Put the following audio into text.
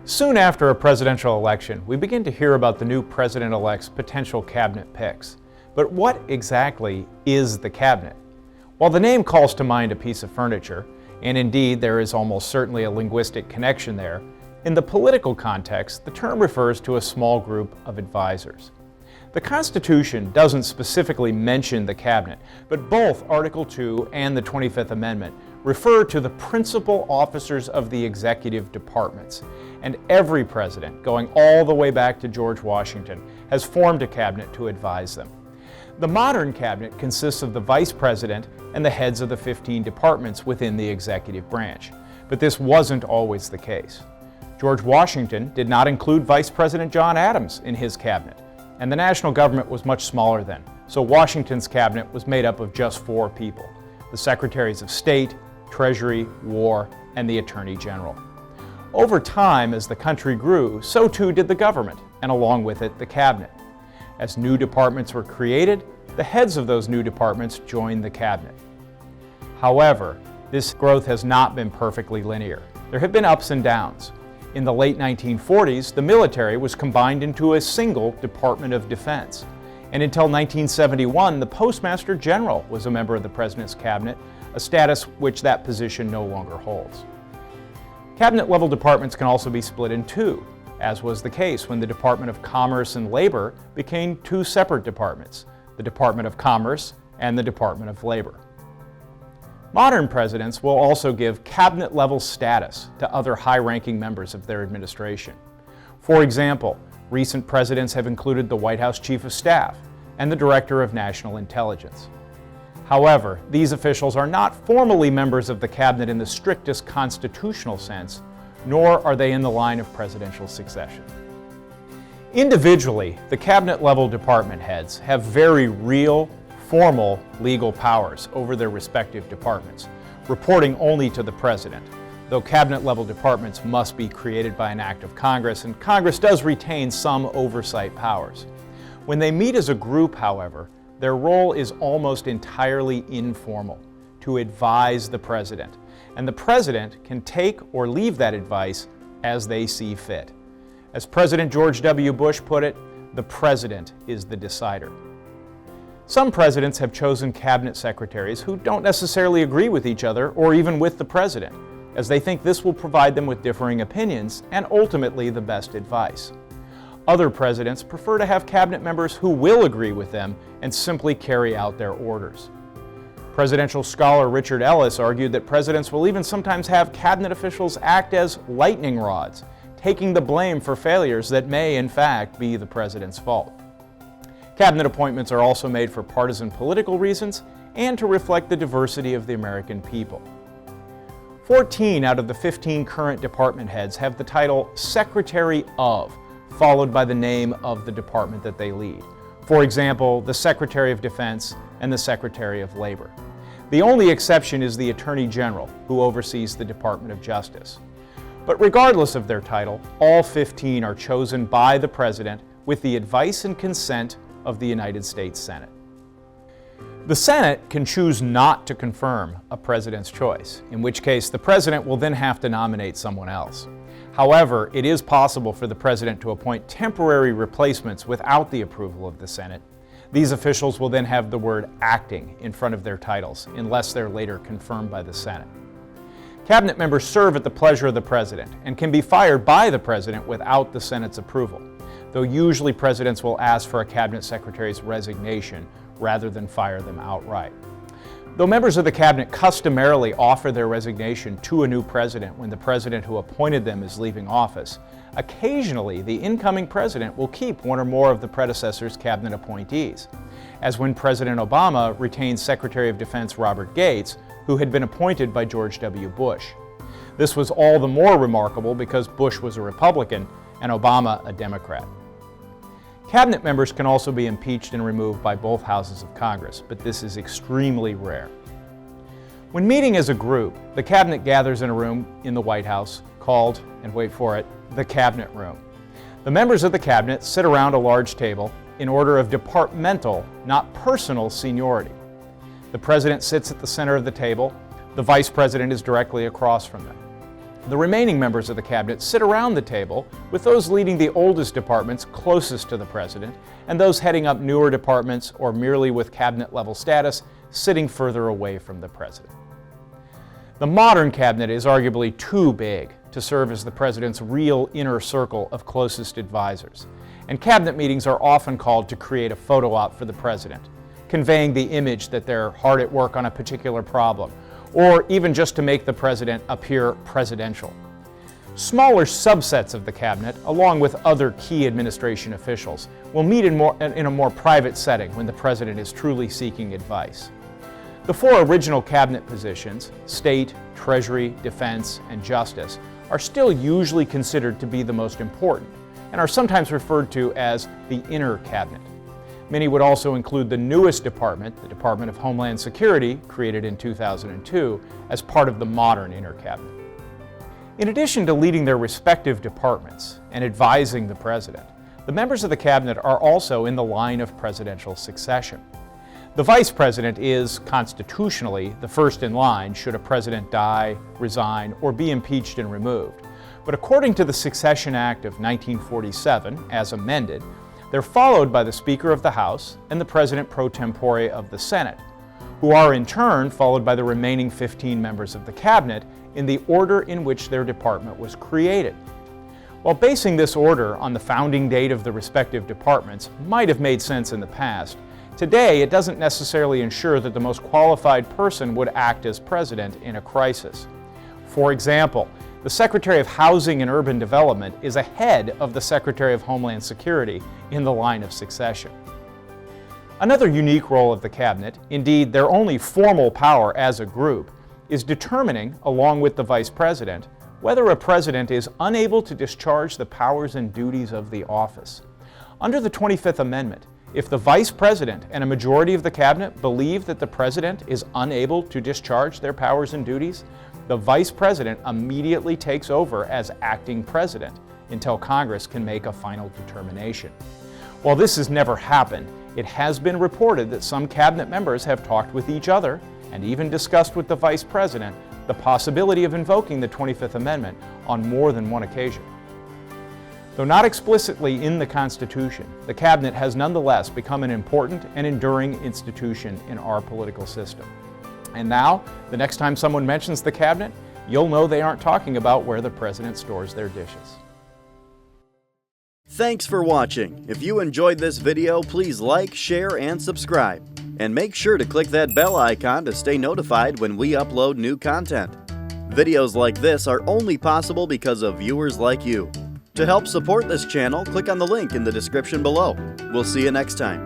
Soon after a presidential election, we begin to hear about the new president-elect's potential cabinet picks. But what exactly is the cabinet? While the name calls to mind a piece of furniture, and indeed there is almost certainly a linguistic connection there, in the political context, the term refers to a small group of advisors. The Constitution doesn't specifically mention the cabinet, but both Article 2 and the 25th Amendment refer to the principal officers of the executive departments, and every president, going all the way back to George Washington, has formed a cabinet to advise them. The modern cabinet consists of the vice president and the heads of the 15 departments within the executive branch, but this wasn't always the case. George Washington did not include Vice President John Adams in his cabinet, and the national government was much smaller then, so Washington's cabinet was made up of just 4 people: the Secretaries of State, Treasury, War, and the Attorney General. Over time, as the country grew, so too did the government, and along with it, the cabinet. As new departments were created, the heads of those new departments joined the cabinet. However, this growth has not been perfectly linear. There have been ups and downs. In the late 1940s, the military was combined into a single Department of Defense. And until 1971, the Postmaster General was a member of the President's cabinet, a status which that position no longer holds. Cabinet-level departments can also be split in two, as was the case when the Department of Commerce and Labor became 2 separate departments, the Department of Commerce and the Department of Labor. Modern presidents will also give cabinet-level status to other high-ranking members of their administration. For example, recent presidents have included the White House Chief of Staff and the Director of National Intelligence. However, these officials are not formally members of the cabinet in the strictest constitutional sense, nor are they in the line of presidential succession. Individually, the cabinet-level department heads have very real, formal legal powers over their respective departments, reporting only to the president, though cabinet-level departments must be created by an act of Congress, and Congress does retain some oversight powers. When they meet as a group, however, their role is almost entirely informal, to advise the president, and the president can take or leave that advice as they see fit. As President George W. Bush put it, the president is the decider. Some presidents have chosen cabinet secretaries who don't necessarily agree with each other or even with the president, as they think this will provide them with differing opinions and ultimately the best advice. Other presidents prefer to have cabinet members who will agree with them and simply carry out their orders. Presidential scholar Richard Ellis argued that presidents will even sometimes have cabinet officials act as lightning rods, taking the blame for failures that may, in fact, be the president's fault. Cabinet appointments are also made for partisan political reasons and to reflect the diversity of the American people. 14 out of the 15 current department heads have the title Secretary of, followed by the name of the department that they lead. For example, the Secretary of Defense and the Secretary of Labor. The only exception is the Attorney General, who oversees the Department of Justice. But regardless of their title, all 15 are chosen by the President with the advice and consent of the United States Senate. The Senate can choose not to confirm a president's choice, in which case the president will then have to nominate someone else. However, it is possible for the president to appoint temporary replacements without the approval of the Senate. These officials will then have the word acting in front of their titles, unless they're later confirmed by the Senate. Cabinet members serve at the pleasure of the president and can be fired by the president without the Senate's approval, though usually presidents will ask for a cabinet secretary's resignation rather than fire them outright. Though members of the cabinet customarily offer their resignation to a new president when the president who appointed them is leaving office, occasionally the incoming president will keep one or more of the predecessor's cabinet appointees, as when President Obama retained Secretary of Defense Robert Gates, who had been appointed by George W. Bush. This was all the more remarkable because Bush was a Republican and Obama a Democrat. Cabinet members can also be impeached and removed by both houses of Congress, but this is extremely rare. When meeting as a group, the cabinet gathers in a room in the White House called, and wait for it, the Cabinet Room. The members of the cabinet sit around a large table in order of departmental, not personal, seniority. The president sits at the center of the table. The vice president is directly across from them. The remaining members of the cabinet sit around the table, with those leading the oldest departments closest to the president, and those heading up newer departments or merely with cabinet-level status sitting further away from the president. The modern cabinet is arguably too big to serve as the president's real inner circle of closest advisors, and cabinet meetings are often called to create a photo op for the president, conveying the image that they're hard at work on a particular problem, or even just to make the president appear presidential. Smaller subsets of the cabinet, along with other key administration officials, will meet in a more private setting when the president is truly seeking advice. The four original cabinet positions, State, Treasury, Defense, and Justice, are still usually considered to be the most important and are sometimes referred to as the inner cabinet. Many would also include the newest department, the Department of Homeland Security, created in 2002, as part of the modern inner cabinet. In addition to leading their respective departments and advising the president, the members of the cabinet are also in the line of presidential succession. The vice president is, constitutionally, the first in line should a president die, resign, or be impeached and removed. But according to the Succession Act of 1947, as amended, they're followed by the Speaker of the House and the President pro tempore of the Senate, who are in turn followed by the remaining 15 members of the cabinet in the order in which their department was created. While basing this order on the founding date of the respective departments might have made sense in the past, today it doesn't necessarily ensure that the most qualified person would act as president in a crisis. For example, the Secretary of Housing and Urban Development is ahead of the Secretary of Homeland Security in the line of succession. Another unique role of the cabinet, indeed their only formal power as a group, is determining, along with the vice president, whether a president is unable to discharge the powers and duties of the office. Under the 25th Amendment, if the vice president and a majority of the cabinet believe that the president is unable to discharge their powers and duties, the vice president immediately takes over as acting president until Congress can make a final determination. While this has never happened, it has been reported that some cabinet members have talked with each other and even discussed with the vice president the possibility of invoking the 25th Amendment on more than one occasion. Though not explicitly in the Constitution, the cabinet has nonetheless become an important and enduring institution in our political system. And now, the next time someone mentions the cabinet, you'll know they aren't talking about where the president stores their dishes. Thanks for watching. If you enjoyed this video, please like, share, and subscribe. And make sure to click that bell icon to stay notified when we upload new content. Videos like this are only possible because of viewers like you. To help support this channel, click on the link in the description below. We'll see you next time.